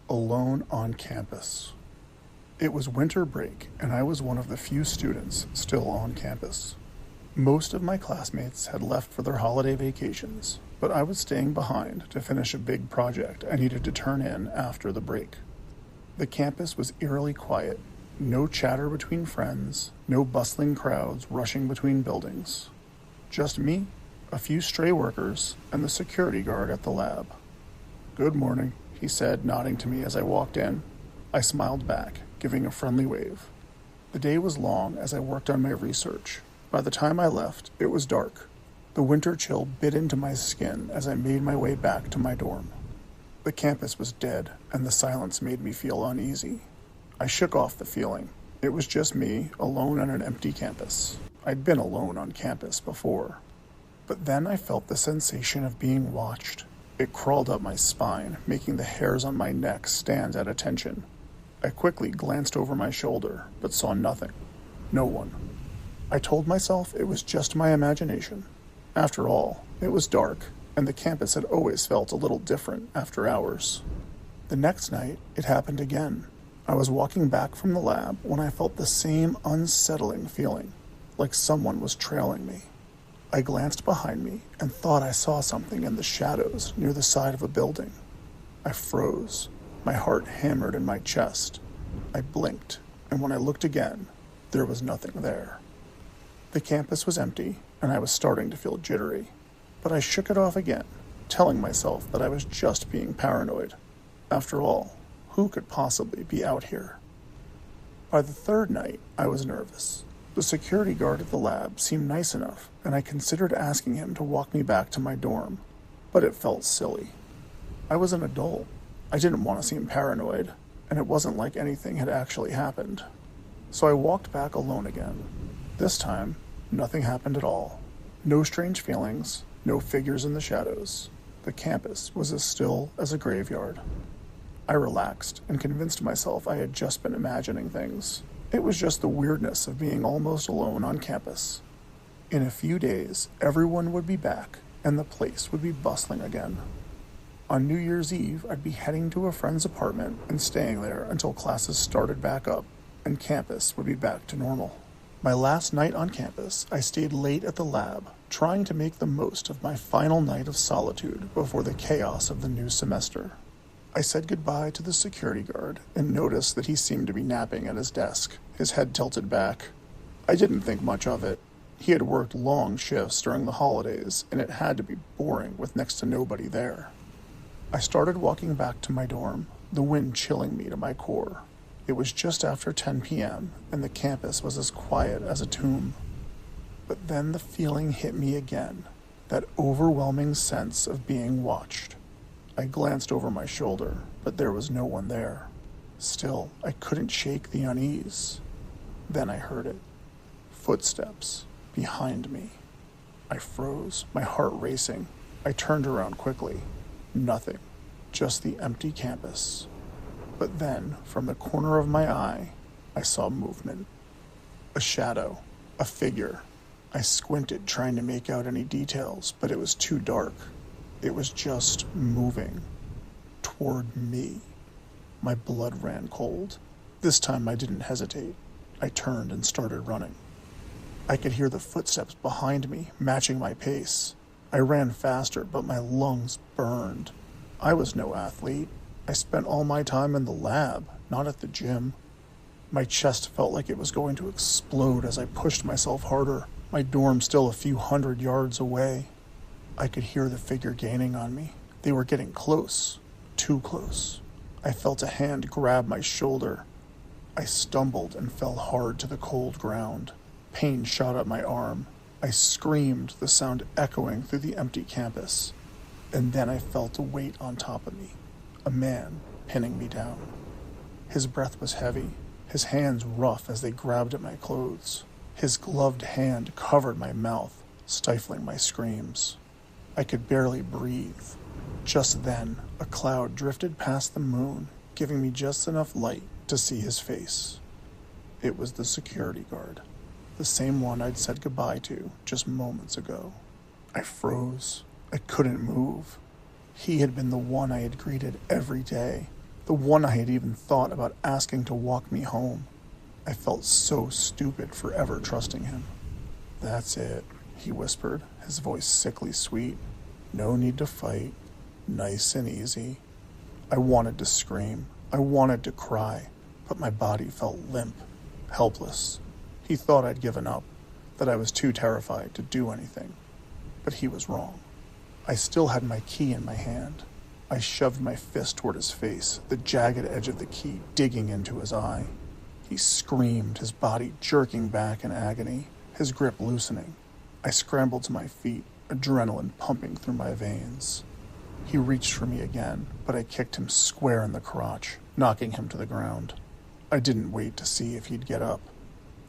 alone on campus. It was winter break, and I was one of the few students still on campus. Most of my classmates had left for their holiday vacations, but I was staying behind to finish a big project I needed to turn in after the break. The campus was eerily quiet. No chatter between friends, no bustling crowds rushing between buildings. Just me, a few stray workers, and the security guard at the lab. "Good morning," he said, nodding to me as I walked in. I smiled back, giving a friendly wave. The day was long as I worked on my research. By the time I left, it was dark. The winter chill bit into my skin as I made my way back to my dorm. The campus was dead, and the silence made me feel uneasy. I shook off the feeling. It was just me, alone on an empty campus. I'd been alone on campus before. But then I felt the sensation of being watched. It crawled up my spine, making the hairs on my neck stand at attention. I quickly glanced over my shoulder, but saw nothing. No one. I told myself it was just my imagination. After all, it was dark, and the campus had always felt a little different after hours. The next night, it happened again. I was walking back from the lab when I felt the same unsettling feeling, like someone was trailing me. I glanced behind me and thought I saw something in the shadows near the side of a building. I froze. My heart hammered in my chest. I blinked, and when I looked again, there was nothing there. The campus was empty, and I was starting to feel jittery, but I shook it off again, telling myself that I was just being paranoid. After all, who could possibly be out here? By the third night, I was nervous. The security guard at the lab seemed nice enough, and I considered asking him to walk me back to my dorm, but it felt silly. I was an adult. I didn't want to seem paranoid, and it wasn't like anything had actually happened. So I walked back alone again. This time, nothing happened at all. No strange feelings, no figures in the shadows. The campus was as still as a graveyard. I relaxed and convinced myself I had just been imagining things. It was just the weirdness of being almost alone on campus. In a few days, everyone would be back, and the place would be bustling again. On New Year's Eve, I'd be heading to a friend's apartment and staying there until classes started back up, and campus would be back to normal. My last night on campus, I stayed late at the lab, trying to make the most of my final night of solitude before the chaos of the new semester. I said goodbye to the security guard and noticed that he seemed to be napping at his desk, his head tilted back. I didn't think much of it. He had worked long shifts during the holidays, and it had to be boring with next to nobody there. I started walking back to my dorm, the wind chilling me to my core. It was just after 10 p.m., and the campus was as quiet as a tomb. But then the feeling hit me again, that overwhelming sense of being watched. I glanced over my shoulder, but there was no one there. Still, I couldn't shake the unease. Then I heard it. Footsteps behind me. I froze, my heart racing. I turned around quickly. Nothing, just the empty campus. But then, from the corner of my eye, I saw movement. A shadow, a figure. I squinted, trying to make out any details, but it was too dark. It was just moving toward me. My blood ran cold. This time I didn't hesitate. I turned and started running. I could hear the footsteps behind me, matching my pace. I ran faster, but my lungs burned. I was no athlete. I spent all my time in the lab, not at the gym. My chest felt like it was going to explode as I pushed myself harder, my dorm still a few hundred yards away. I could hear the figure gaining on me. They were getting close, too close. I felt a hand grab my shoulder. I stumbled and fell hard to the cold ground. Pain shot up my arm. I screamed, the sound echoing through the empty campus. And then I felt a weight on top of me, a man pinning me down. His breath was heavy, his hands rough as they grabbed at my clothes. His gloved hand covered my mouth, stifling my screams. I could barely breathe. Just then, a cloud drifted past the moon, giving me just enough light to see his face. It was the security guard, the same one I'd said goodbye to just moments ago. I froze. I couldn't move. He had been the one I had greeted every day, The one I had even thought about asking to walk me home. I felt so stupid for ever trusting him. "That's it," he whispered, his voice sickly sweet. "No need to fight. Nice and easy." I wanted to scream. I wanted to cry, but my body felt limp, helpless. He thought I'd given up, that I was too terrified to do anything. But he was wrong. I still had my key in my hand. I shoved my fist toward his face, the jagged edge of the key digging into his eye. He screamed, his body jerking back in agony, his grip loosening. I scrambled to my feet, adrenaline pumping through my veins. He reached for me again, but I kicked him square in the crotch, knocking him to the ground. I didn't wait to see if he'd get up.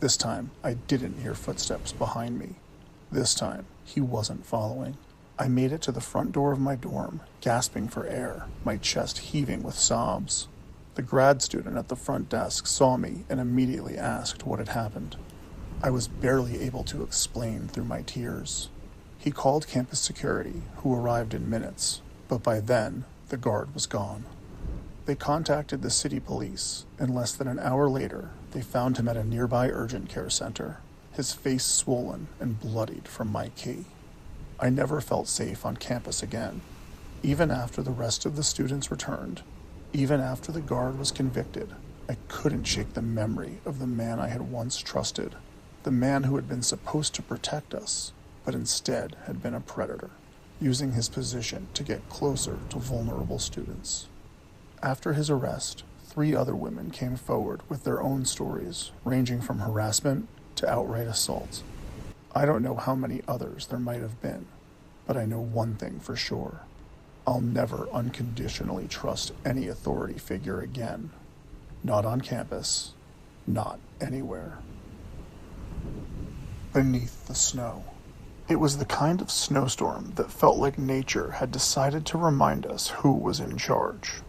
This time, I didn't hear footsteps behind me. This time, he wasn't following. I made it to the front door of my dorm, gasping for air, my chest heaving with sobs. The grad student at the front desk saw me and immediately asked what had happened. I was barely able to explain through my tears. He called campus security, who arrived in minutes, but by then, the guard was gone. They contacted the city police, and less than an hour later, they found him at a nearby urgent care center, his face swollen and bloodied from my key. I never felt safe on campus again. Even after the rest of the students returned, even after the guard was convicted, I couldn't shake the memory of the man I had once trusted, the man who had been supposed to protect us, but instead had been a predator, using his position to get closer to vulnerable students. After his arrest, 3 other women came forward with their own stories, ranging from harassment to outright assault. I don't know how many others there might have been, but I know one thing for sure. I'll never unconditionally trust any authority figure again. Not on campus, not anywhere. Beneath the snow. It was the kind of snowstorm that felt like nature had decided to remind us who was in charge.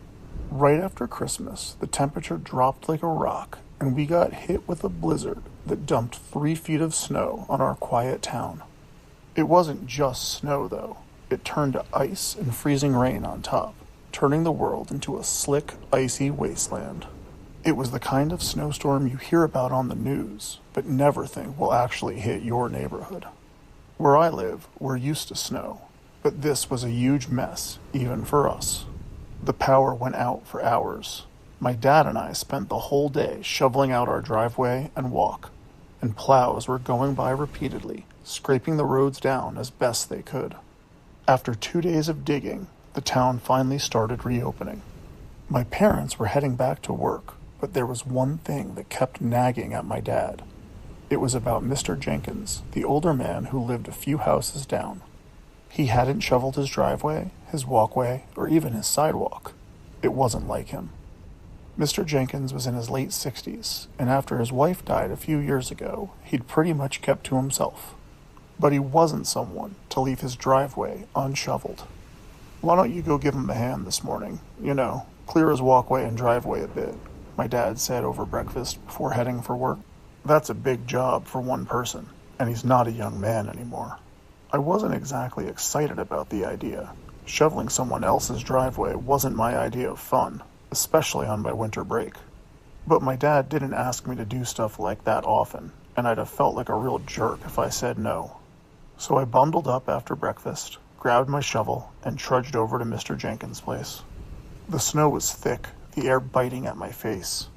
Right after Christmas, the temperature dropped like a rock, and we got hit with a blizzard that dumped 3 feet of snow on our quiet town. It wasn't just snow, though. It turned to ice and freezing rain on top, turning the world into a slick, icy wasteland. It was the kind of snowstorm you hear about on the news, but never think will actually hit your neighborhood. Where I live, we're used to snow, but this was a huge mess, even for us. The power went out for hours. My dad and I spent the whole day shoveling out our driveway and walk, and plows were going by repeatedly, scraping the roads down as best they could. After 2 days of digging, the town finally started reopening. My parents were heading back to work, but there was one thing that kept nagging at my dad. It was about Mr. Jenkins, the older man who lived a few houses down. He hadn't shoveled his driveway, his walkway, or even his sidewalk. It wasn't like him. Mr. Jenkins was in his late 60s, and after his wife died a few years ago, he'd pretty much kept to himself. But he wasn't someone to leave his driveway unshoveled. "Why don't you go give him a hand this morning? Clear his walkway and driveway a bit," my dad said over breakfast before heading for work. That's a big job for one person, and he's not a young man anymore. I wasn't exactly excited about the idea. Shoveling someone else's driveway wasn't my idea of fun, especially on my winter break. But my dad didn't ask me to do stuff like that often, and I'd have felt like a real jerk if I said no. So I bundled up after breakfast, grabbed my shovel, and trudged over to Mr. Jenkins' place. The snow was thick, the air biting at my face.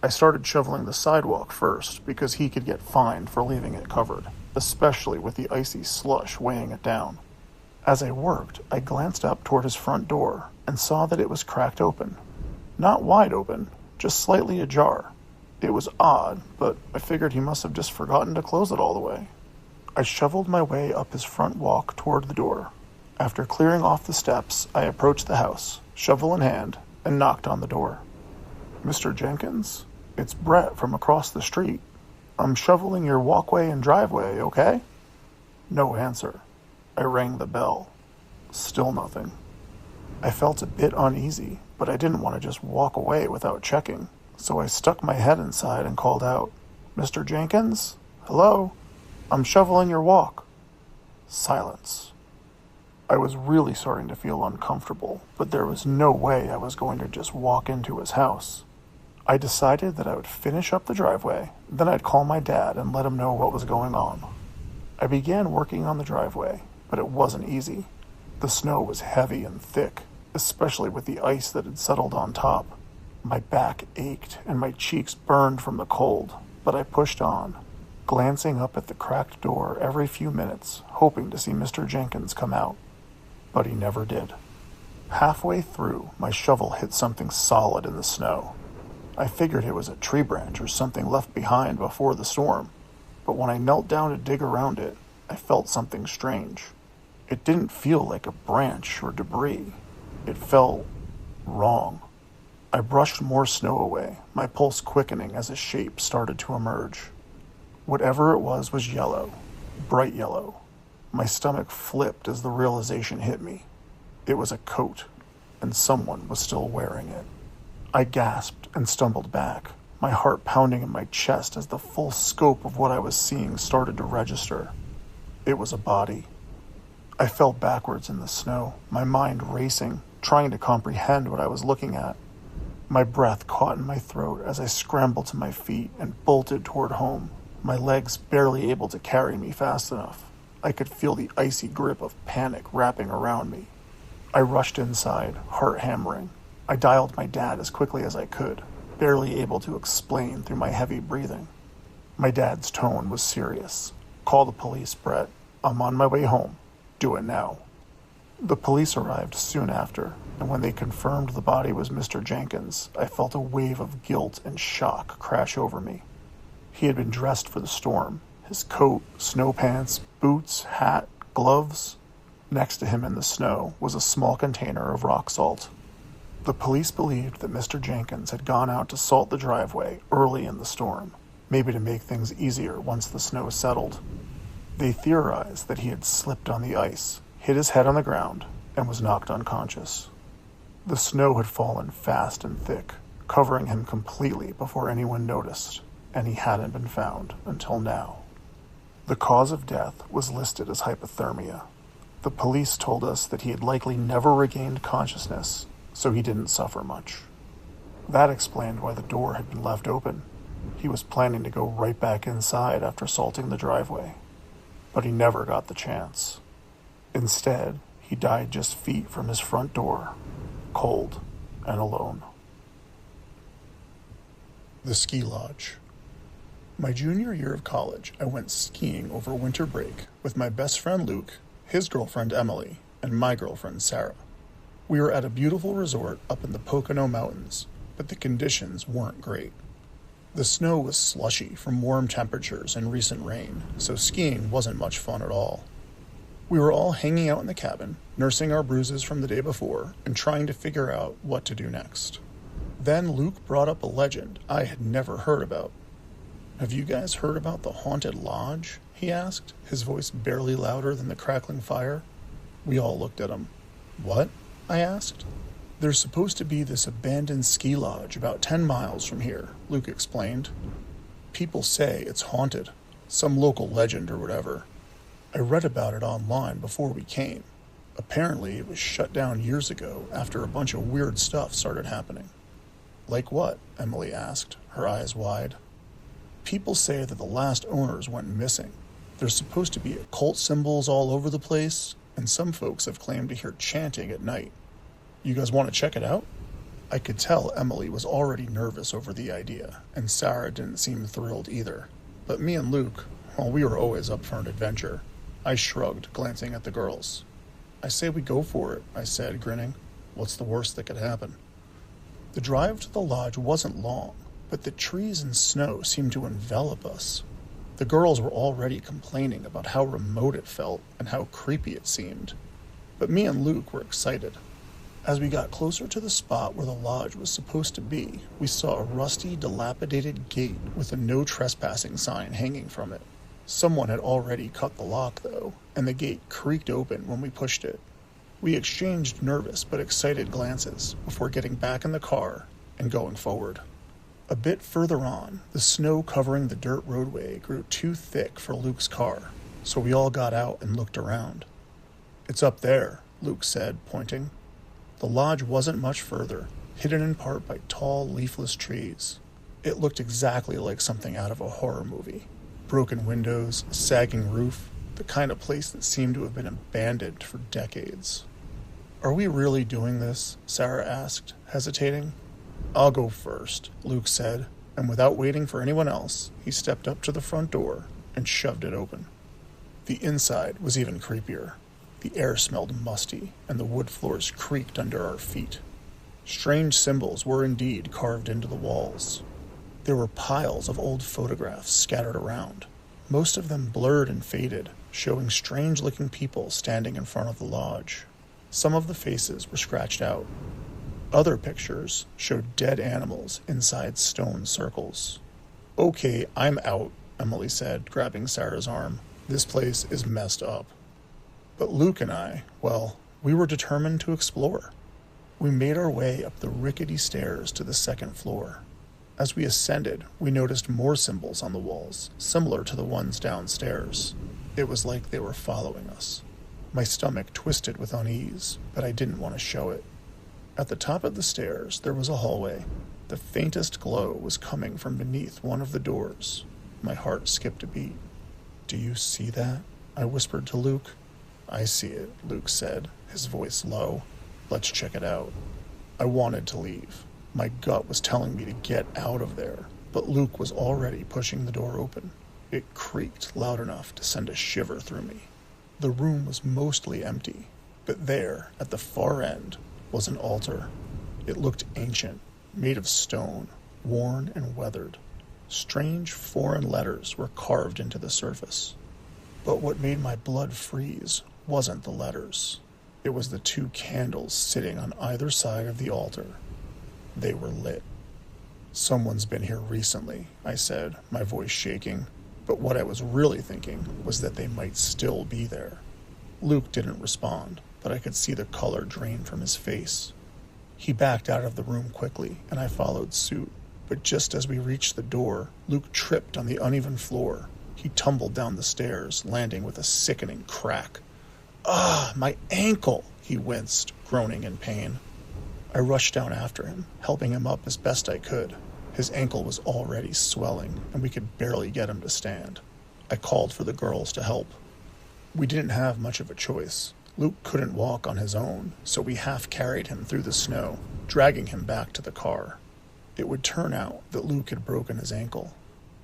I started shoveling the sidewalk first because he could get fined for leaving it covered, especially with the icy slush weighing it down. As I worked, I glanced up toward his front door and saw that it was cracked open. Not wide open, just slightly ajar. It was odd, but I figured he must have just forgotten to close it all the way. I shoveled my way up his front walk toward the door. After clearing off the steps, I approached the house, shovel in hand, and knocked on the door. "Mr. Jenkins, it's Brett from across the street. I'm shoveling your walkway and driveway, okay?" No answer. I rang the bell. Still nothing. I felt a bit uneasy, but I didn't want to just walk away without checking, so I stuck my head inside and called out, "Mr. Jenkins? Hello? I'm shoveling your walk." Silence. I was really starting to feel uncomfortable, but there was no way I was going to just walk into his house. I decided that I would finish up the driveway, then I'd call my dad and let him know what was going on. I began working on the driveway, but it wasn't easy. The snow was heavy and thick, especially with the ice that had settled on top. My back ached and my cheeks burned from the cold, but I pushed on, glancing up at the cracked door every few minutes, hoping to see Mr. Jenkins come out. But he never did. Halfway through, my shovel hit something solid in the snow. I figured it was a tree branch or something left behind before the storm, but when I knelt down to dig around it, I felt something strange. It didn't feel like a branch or debris. It felt wrong. I brushed more snow away, my pulse quickening as a shape started to emerge. Whatever it was yellow, bright yellow. My stomach flipped as the realization hit me. It was a coat, and someone was still wearing it. I gasped and stumbled back, my heart pounding in my chest as the full scope of what I was seeing started to register. It was a body. I fell backwards in the snow, my mind racing, trying to comprehend what I was looking at. My breath caught in my throat as I scrambled to my feet and bolted toward home, my legs barely able to carry me fast enough. I could feel the icy grip of panic wrapping around me. I rushed inside, heart hammering. I dialed my dad as quickly as I could, barely able to explain through my heavy breathing. My dad's tone was serious. "Call the police, Brett. I'm on my way home. Do it now." The police arrived soon after, and when they confirmed the body was Mr. Jenkins, I felt a wave of guilt and shock crash over me. He had been dressed for the storm. His coat, snow pants, boots, hat, gloves. Next to him in the snow was a small container of rock salt. The police believed that Mr. Jenkins had gone out to salt the driveway early in the storm, maybe to make things easier once the snow settled. They theorized that he had slipped on the ice, hit his head on the ground, and was knocked unconscious. The snow had fallen fast and thick, covering him completely before anyone noticed, and he hadn't been found until now. The cause of death was listed as hypothermia. The police told us that he had likely never regained consciousness, so he didn't suffer much. That explained why the door had been left open. He was planning to go right back inside after salting the driveway, but he never got the chance. Instead, he died just feet from his front door, cold and alone. The Ski Lodge. My junior year of college, I went skiing over winter break with my best friend Luke, his girlfriend Emily, and my girlfriend Sarah. We were at a beautiful resort up in the Pocono Mountains, but the conditions weren't great. The snow was slushy from warm temperatures and recent rain, so skiing wasn't much fun at all. We were all hanging out in the cabin, nursing our bruises from the day before, and trying to figure out what to do next. Then Luke brought up a legend I had never heard about. "Have you guys heard about the haunted lodge?" he asked, his voice barely louder than the crackling fire. We all looked at him. "What?" I asked. "There's supposed to be this abandoned ski lodge about 10 miles from here," Luke explained. "People say it's haunted, some local legend or whatever. I read about it online before we came. Apparently it was shut down years ago after a bunch of weird stuff started happening." "Like what?" Emily asked, her eyes wide. "People say that the last owners went missing. There's supposed to be occult symbols all over the place, and some folks have claimed to hear chanting at night. You guys want to check it out?" I could tell Emily was already nervous over the idea, and Sarah didn't seem thrilled either. But me and Luke, well, we were always up for an adventure. I shrugged, glancing at the girls. "I say we go for it," I said, grinning. "What's the worst that could happen?" The drive to the lodge wasn't long, but the trees and snow seemed to envelop us. The girls were already complaining about how remote it felt and how creepy it seemed. But me and Luke were excited. As we got closer to the spot where the lodge was supposed to be, we saw a rusty, dilapidated gate with a no trespassing sign hanging from it. Someone had already cut the lock, though, and the gate creaked open when we pushed it. We exchanged nervous but excited glances before getting back in the car and going forward. A bit further on, the snow covering the dirt roadway grew too thick for Luke's car, so we all got out and looked around. "It's up there," Luke said, pointing. The lodge wasn't much further, hidden in part by tall, leafless trees. It looked exactly like something out of a horror movie. Broken windows, a sagging roof, the kind of place that seemed to have been abandoned for decades. "Are we really doing this?" Sarah asked, hesitating. "I'll go first," Luke said, and without waiting for anyone else, he stepped up to the front door and shoved it open. The inside was even creepier. The air smelled musty, and the wood floors creaked under our feet. Strange symbols were indeed carved into the walls. There were piles of old photographs scattered around, most of them blurred and faded, showing strange-looking people standing in front of the lodge. Some of the faces were scratched out. Other pictures showed dead animals inside stone circles. "Okay, I'm out," Emily said, grabbing Sarah's arm. "This place is messed up." But Luke and I, well, we were determined to explore. We made our way up the rickety stairs to the second floor. As we ascended, we noticed more symbols on the walls, similar to the ones downstairs. It was like they were following us. My stomach twisted with unease, but I didn't want to show it. At the top of the stairs, there was a hallway. The faintest glow was coming from beneath one of the doors. My heart skipped a beat. "Do you see that?" I whispered to Luke. "I see it," Luke said, his voice low. "Let's check it out." I wanted to leave. My gut was telling me to get out of there, but Luke was already pushing the door open. It creaked loud enough to send a shiver through me. The room was mostly empty, but there, at the far end, was an altar. It looked ancient, made of stone, worn and weathered. Strange foreign letters were carved into the surface. But what made my blood freeze wasn't the letters. It was the two candles sitting on either side of the altar. They were lit. "Someone's been here recently," I said, my voice shaking. But what I was really thinking was that they might still be there. Luke didn't respond, but I could see the color drain from his face. He backed out of the room quickly, and I followed suit. But just as we reached the door, Luke tripped on the uneven floor. He tumbled down the stairs, landing with a sickening crack. "Ah, my ankle!" he winced, groaning in pain. I rushed down after him, helping him up as best I could. His ankle was already swelling, and we could barely get him to stand. I called for the girls to help. We didn't have much of a choice. Luke couldn't walk on his own, so we half-carried him through the snow, dragging him back to the car. It would turn out that Luke had broken his ankle.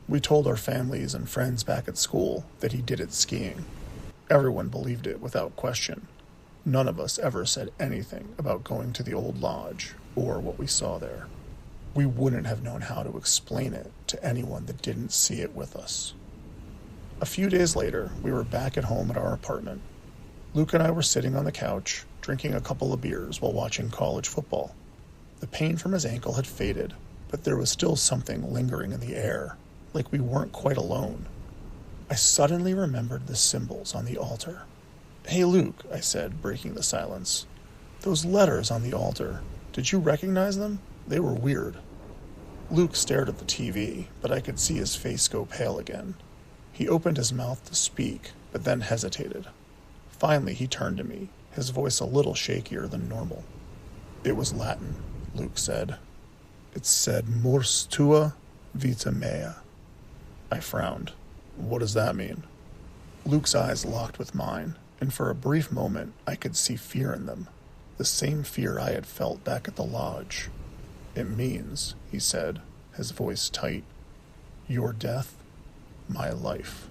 We told our families and friends back at school that he did it skiing. Everyone believed it without question. None of us ever said anything about going to the old lodge or what we saw there. We wouldn't have known how to explain it to anyone that didn't see it with us. A few days later, we were back at home at our apartment. Luke and I were sitting on the couch, drinking a couple of beers while watching college football. The pain from his ankle had faded, but there was still something lingering in the air, like we weren't quite alone. I suddenly remembered the symbols on the altar. "Hey, Luke," I said, breaking the silence. "Those letters on the altar, did you recognize them? They were weird." Luke stared at the TV, but I could see his face go pale again. He opened his mouth to speak, but then hesitated. Finally, he turned to me, his voice a little shakier than normal. "It was Latin," Luke said. "It said mors tua, vita mea." I frowned. "What does that mean?" Luke's eyes locked with mine, and for a brief moment I could see fear in them, the same fear I had felt back at the lodge. "It means," he said, his voice tight, "your death, my life."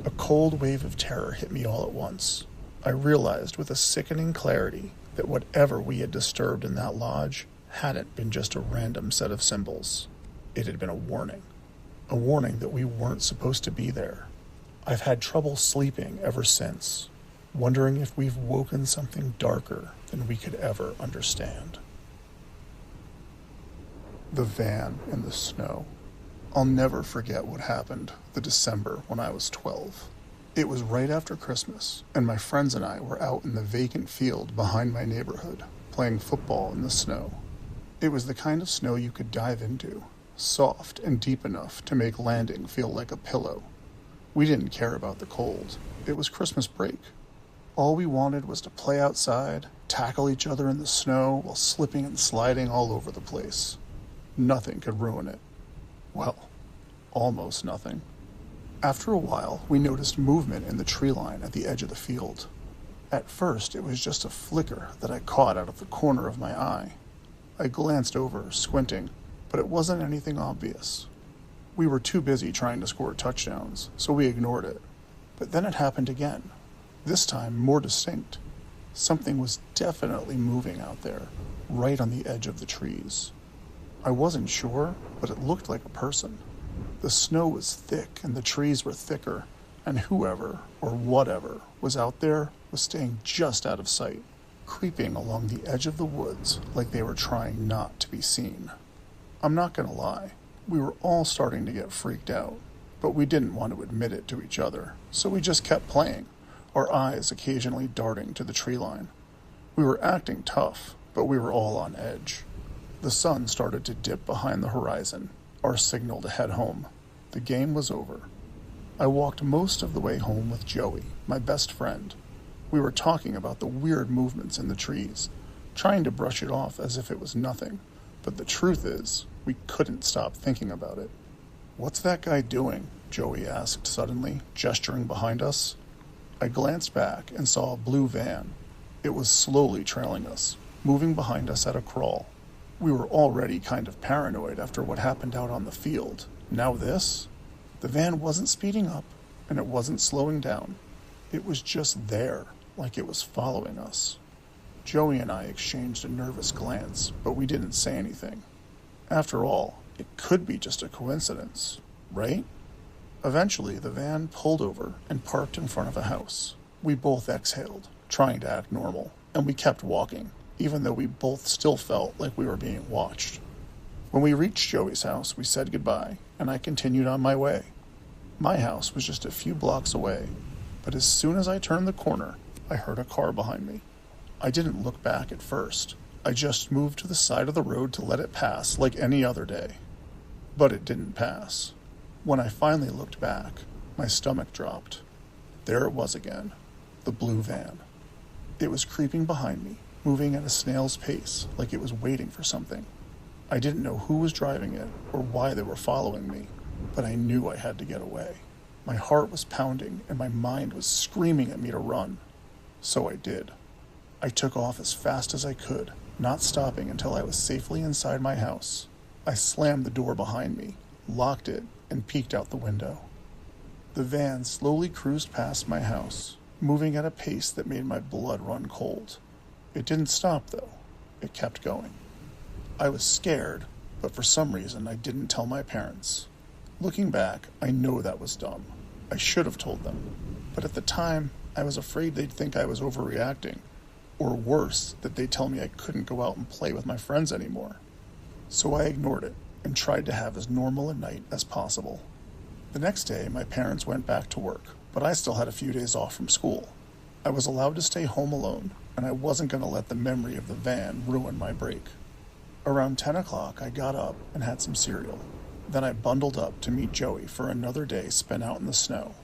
A cold wave of terror hit me all at once. I realized with a sickening clarity that whatever we had disturbed in that lodge hadn't been just a random set of symbols. It had been a warning that we weren't supposed to be there. I've had trouble sleeping ever since, wondering if we've woken something darker than we could ever understand. The van in the snow. I'll never forget what happened the December when I was 12. It was right after Christmas, and my friends and I were out in the vacant field behind my neighborhood, playing football in the snow. It was the kind of snow you could dive into, soft and deep enough to make landing feel like a pillow. We didn't care about the cold. It was Christmas break. All we wanted was to play outside, tackle each other in the snow while slipping and sliding all over the place. Nothing could ruin it. Well, almost nothing. After a while, we noticed movement in the tree line at the edge of the field. At first, it was just a flicker that I caught out of the corner of my eye. I glanced over, squinting, but it wasn't anything obvious. We were too busy trying to score touchdowns, so we ignored it. But then it happened again, this time more distinct. Something was definitely moving out there, right on the edge of the trees. I wasn't sure, but it looked like a person. The snow was thick and the trees were thicker, and whoever, or whatever, was out there was staying just out of sight, creeping along the edge of the woods like they were trying not to be seen. I'm not gonna lie, we were all starting to get freaked out, but we didn't want to admit it to each other, so we just kept playing, our eyes occasionally darting to the tree line. We were acting tough, but we were all on edge. The sun started to dip behind the horizon, our signal to head home. The game was over. I walked most of the way home with Joey, my best friend. We were talking about the weird movements in the trees, trying to brush it off as if it was nothing, but the truth is, we couldn't stop thinking about it. "What's that guy doing?" Joey asked suddenly, gesturing behind us. I glanced back and saw a blue van. It was slowly trailing us, moving behind us at a crawl. We were already kind of paranoid after what happened out on the field. Now this? The van wasn't speeding up, and it wasn't slowing down. It was just there, like it was following us. Joey and I exchanged a nervous glance, but we didn't say anything. After all, it could be just a coincidence, right? Eventually, the van pulled over and parked in front of a house. We both exhaled, trying to act normal, and we kept walking, even though we both still felt like we were being watched. When we reached Joey's house, we said goodbye, and I continued on my way. My house was just a few blocks away, but as soon as I turned the corner, I heard a car behind me. I didn't look back at first. I just moved to the side of the road to let it pass like any other day. But it didn't pass. When I finally looked back, my stomach dropped. There it was again, the blue van. It was creeping behind me, moving at a snail's pace, like it was waiting for something. I didn't know who was driving it or why they were following me, but I knew I had to get away. My heart was pounding and my mind was screaming at me to run. So I did. I took off as fast as I could, not stopping until I was safely inside my house. I slammed the door behind me, locked it, and peeked out the window. The van slowly cruised past my house, moving at a pace that made my blood run cold. It didn't stop, though. It kept going. I was scared, but for some reason I didn't tell my parents. Looking back, I know that was dumb. I should have told them. But at the time, I was afraid they'd think I was overreacting. Or worse, that they'd tell me I couldn't go out and play with my friends anymore. So I ignored it and tried to have as normal a night as possible. The next day, my parents went back to work, but I still had a few days off from school. I was allowed to stay home alone, and I wasn't going to let the memory of the van ruin my break. Around 10 o'clock, I got up and had some cereal. Then I bundled up to meet Joey for another day spent out in the snow.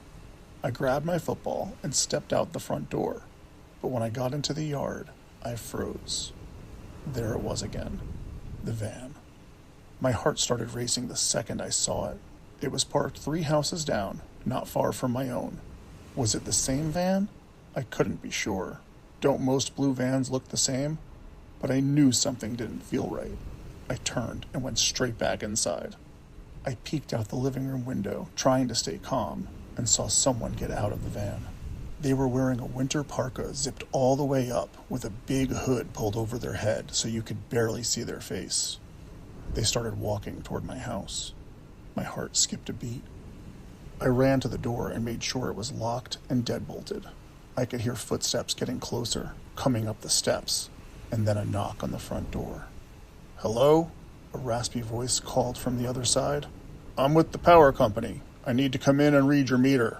I grabbed my football and stepped out the front door, but when I got into the yard, I froze. There it was again, the van. My heart started racing the second I saw it. It was parked 3 houses down, not far from my own. Was it the same van? I couldn't be sure. Don't most blue vans look the same? But I knew something didn't feel right. I turned and went straight back inside. I peeked out the living room window, trying to stay calm, and saw someone get out of the van. They were wearing a winter parka zipped all the way up with a big hood pulled over their head so you could barely see their face. They started walking toward my house. My heart skipped a beat. I ran to the door and made sure it was locked and deadbolted. I could hear footsteps getting closer, coming up the steps, and then a knock on the front door. "Hello?" A raspy voice called from the other side. "I'm with the power company. I need to come in and read your meter."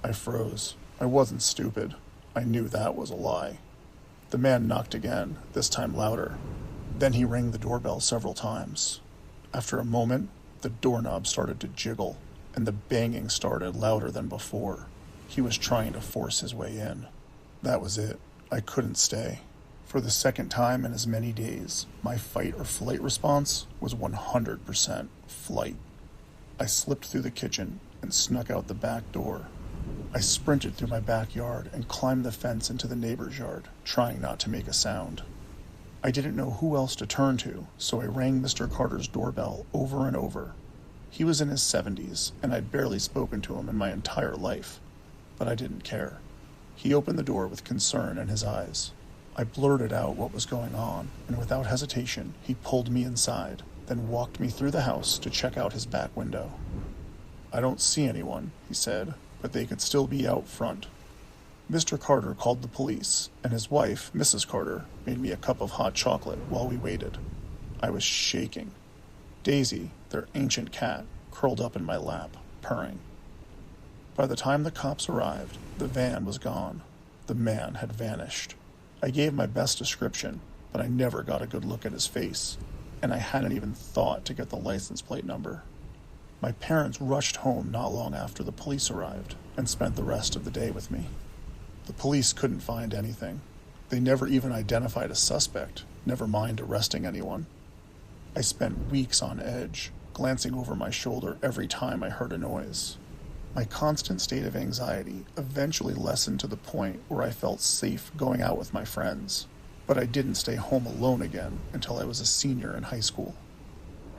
I froze. I wasn't stupid. I knew that was a lie. The man knocked again, this time louder. Then he rang the doorbell several times. After a moment, the doorknob started to jiggle, and the banging started louder than before. He was trying to force his way in. That was it. I couldn't stay. For the second time in as many days, my fight or flight response was 100% flight. I slipped through the kitchen and snuck out the back door. I sprinted through my backyard and climbed the fence into the neighbor's yard, trying not to make a sound. I didn't know who else to turn to, so I rang Mr. Carter's doorbell over and over. He was in his 70s, and I'd barely spoken to him in my entire life, but I didn't care. He opened the door with concern in his eyes. I blurted out what was going on, and without hesitation, he pulled me inside, then walked me through the house to check out his back window. "I don't see anyone," he said, "but they could still be out front." Mr. Carter called the police, and his wife, Mrs. Carter, made me a cup of hot chocolate while we waited. I was shaking. Daisy, their ancient cat, curled up in my lap, purring. By the time the cops arrived, the van was gone. The man had vanished. I gave my best description, but I never got a good look at his face, and I hadn't even thought to get the license plate number. My parents rushed home not long after the police arrived and spent the rest of the day with me. The police couldn't find anything. They never even identified a suspect, never mind arresting anyone. I spent weeks on edge, glancing over my shoulder every time I heard a noise. My constant state of anxiety eventually lessened to the point where I felt safe going out with my friends, but I didn't stay home alone again until I was a senior in high school.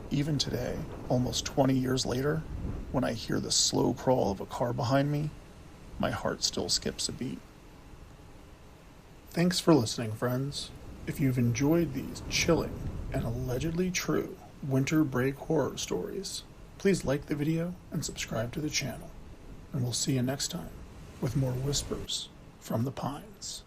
Even today, almost 20 years later, when I hear the slow crawl of a car behind me, my heart still skips a beat. Thanks for listening, friends. If you've enjoyed these chilling and allegedly true winter break horror stories, please like the video and subscribe to the channel. And we'll see you next time with more whispers from the pines.